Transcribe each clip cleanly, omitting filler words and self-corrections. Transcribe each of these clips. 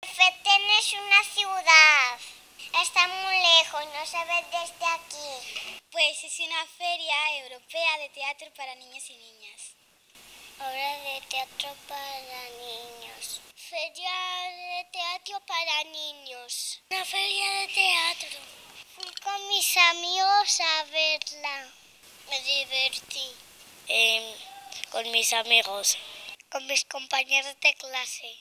Feten es una ciudad. Está muy lejos, no se ve desde aquí. Pues es una feria europea de teatro para niños y niñas. Obra de teatro para niños. Feria de teatro para niños. Una feria de teatro. Fui con mis amigos a verla. Me divertí. Con mis amigos. Con mis compañeros de clase.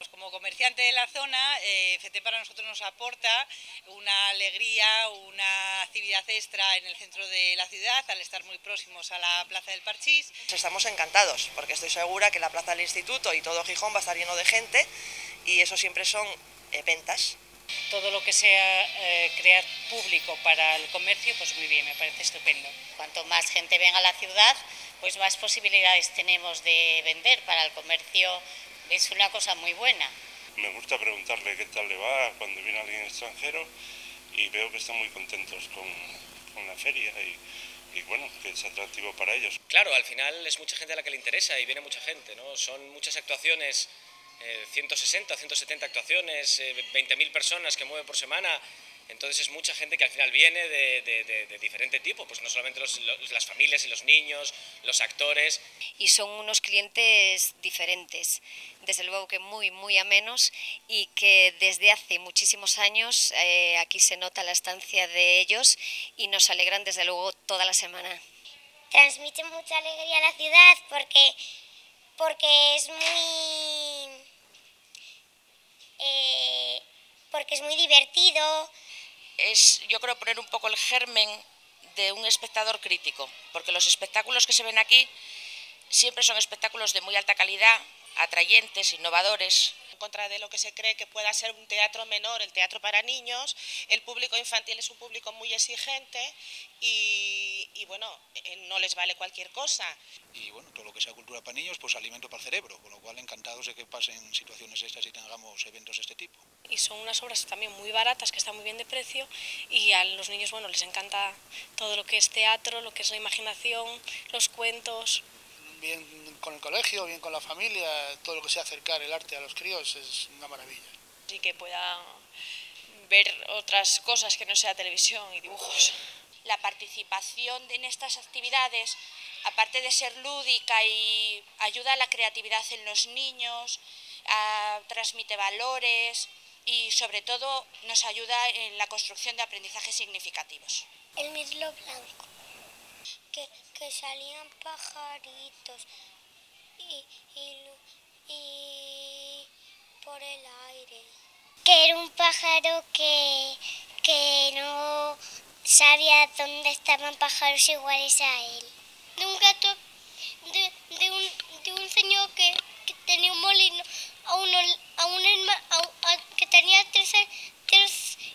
Como comerciante de la zona, FETEN para nosotros nos aporta una alegría, una actividad extra en el centro de la ciudad, al estar muy próximos a la Plaza del Parchís. Estamos encantados, porque estoy segura que la Plaza del Instituto y todo Gijón va a estar lleno de gente, y eso siempre son ventas. Todo lo que sea crear público para el comercio, pues muy bien, me parece estupendo. Cuanto más gente venga a la ciudad, pues más posibilidades tenemos de vender. Para el comercio es una cosa muy buena. Me gusta preguntarle qué tal le va cuando viene alguien extranjero, y veo que están muy contentos con la feria y bueno, que es atractivo para ellos. Claro, al final es mucha gente a la que le interesa y viene mucha gente, ¿no? Son muchas actuaciones, 160, 170 actuaciones, 20.000 personas que mueven por semana. Entonces es mucha gente que al final viene de diferente tipo, pues no solamente las familias y los niños, los actores. Y son unos clientes diferentes, desde luego que muy amenos, y que desde hace muchísimos años aquí se nota la estancia de ellos y nos alegran desde luego toda la semana. Transmite mucha alegría a la ciudad porque es muy divertido. Es, yo creo, poner un poco el germen de un espectador crítico, porque los espectáculos que se ven aquí siempre son espectáculos de muy alta calidad, atrayentes, innovadores. En contra de lo que se cree que pueda ser un teatro menor, el teatro para niños, el público infantil es un público muy exigente y bueno, no les vale cualquier cosa. Y bueno, todo lo que sea cultura para niños, pues alimento para el cerebro, con lo cual encantados de que pasen situaciones estas y tengamos eventos de este tipo. Y son unas obras también muy baratas, que están muy bien de precio, y a los niños, bueno, les encanta todo lo que es teatro, lo que es la imaginación, los cuentos. Bien con el colegio, bien con la familia, todo lo que sea acercar el arte a los críos es una maravilla. Y que puedan ver otras cosas que no sea televisión y dibujos. La participación en estas actividades, aparte de ser lúdica y ayuda a la creatividad en los niños, transmite valores y sobre todo nos ayuda en la construcción de aprendizajes significativos. El mirlo blanco, que salían pajaritos y por el aire. Que era un pájaro que no sabía dónde estaban pájaros iguales a él. De un gato, de un señor que tenía un molino, que tenía tres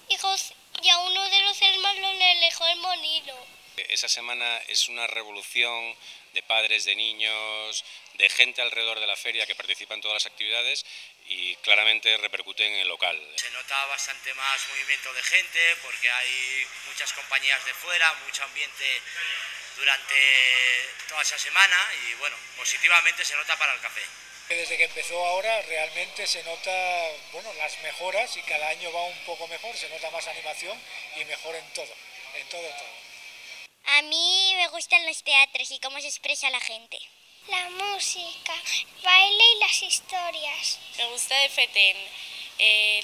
hijos, y a uno de los hermanos le dejó el molino. Esa semana es una revolución de padres, de niños, de gente alrededor de la feria que participa en todas las actividades y claramente repercute en el local. Se nota bastante más movimiento de gente porque hay muchas compañías de fuera, mucho ambiente durante toda esa semana y bueno, positivamente se nota para el café. Desde que empezó ahora realmente se nota, bueno, las mejoras, y cada año va un poco mejor, se nota más animación y mejor en todo. A mí me gustan los teatros y cómo se expresa la gente. La música, baile y las historias. Me gusta de FETEN,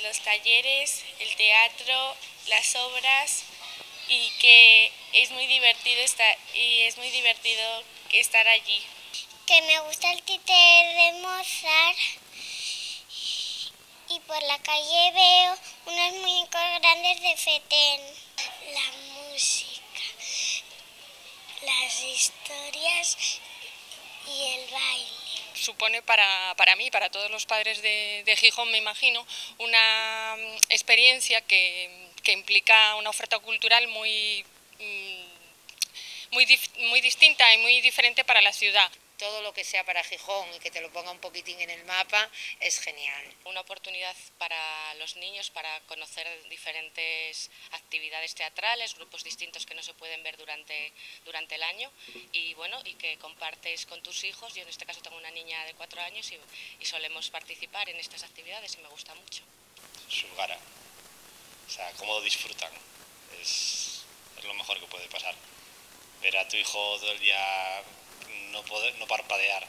los talleres, el teatro, las obras, y que es muy divertido estar allí. Que me gusta el títere de Mozart y por la calle veo unos muñecos grandes de FETEN. La música, las historias y el baile. Supone para mí, para todos los padres de Gijón, me imagino, una experiencia que implica una oferta cultural muy distinta y muy diferente para la ciudad. Todo lo que sea para Gijón y que te lo ponga un poquitín en el mapa es genial. Una oportunidad para los niños para conocer diferentes actividades teatrales, grupos distintos que no se pueden ver durante el año y bueno, y que compartes con tus hijos. Yo en este caso tengo una niña de 4 años y solemos participar en estas actividades y me gusta mucho. sea, cómo disfrutan. Es lo mejor que puede pasar. Ver a tu hijo todo el día no parpadear,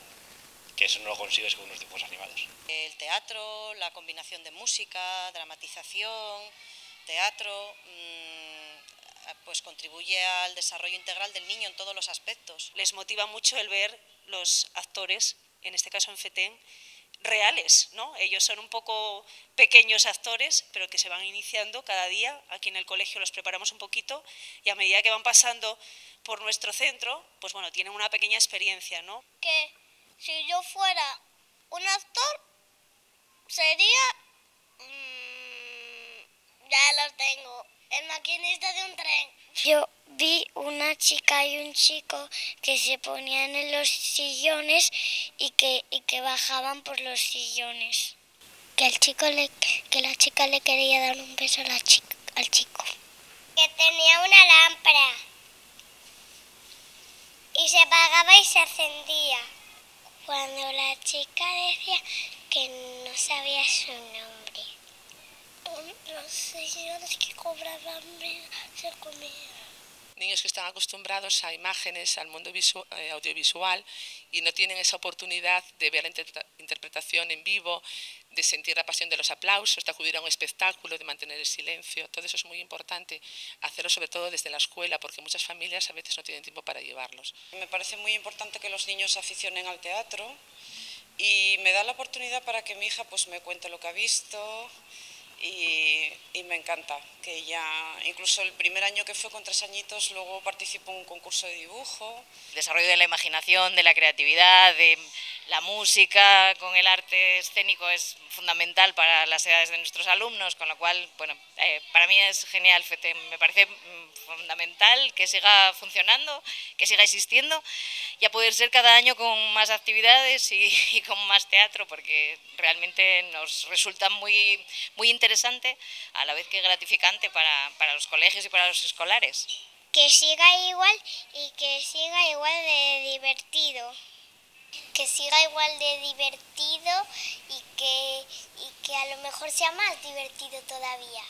que eso no lo consigues con unos dibujos animados. El teatro, la combinación de música, dramatización, teatro, pues contribuye al desarrollo integral del niño en todos los aspectos. Les motiva mucho el ver los actores, en este caso en FETEN, reales, ¿no? Ellos son un poco pequeños actores, pero que se van iniciando cada día. Aquí en el colegio los preparamos un poquito y a medida que van pasando por nuestro centro, pues bueno, tienen una pequeña experiencia, ¿no? Que si yo fuera un actor, sería... ya lo tengo, el maquinista de un tren. Yo vi una chica y un chico que se ponían en los sillones y que bajaban por los sillones. Que la chica le quería dar un beso a al chico. Que tenía una lámpara y se apagaba y se encendía. Cuando la chica decía que no sabía su nombre. Los sillones que cobraban se comían. Niños que están acostumbrados a imágenes, al mundo audiovisual y no tienen esa oportunidad de ver la interpretación en vivo, de sentir la pasión de los aplausos, de acudir a un espectáculo, de mantener el silencio. Todo eso es muy importante, hacerlo sobre todo desde la escuela, porque muchas familias a veces no tienen tiempo para llevarlos. Me parece muy importante que los niños se aficionen al teatro y me da la oportunidad para que mi hija pues me cuente lo que ha visto. Y me encanta que ella, incluso el primer año que fue con 3 añitos, luego participó en un concurso de dibujo. El desarrollo de la imaginación, de la creatividad, de la música con el arte escénico es fundamental para las edades de nuestros alumnos, con lo cual, bueno, para mí es genial FETEN, me parece fundamental que siga funcionando, que siga existiendo y a poder ser cada año con más actividades y con más teatro, porque realmente nos resulta muy interesante, a la vez que gratificante para los colegios y para los escolares. Que siga igual y que siga igual de divertido. Que siga igual de divertido y que a lo mejor sea más divertido todavía.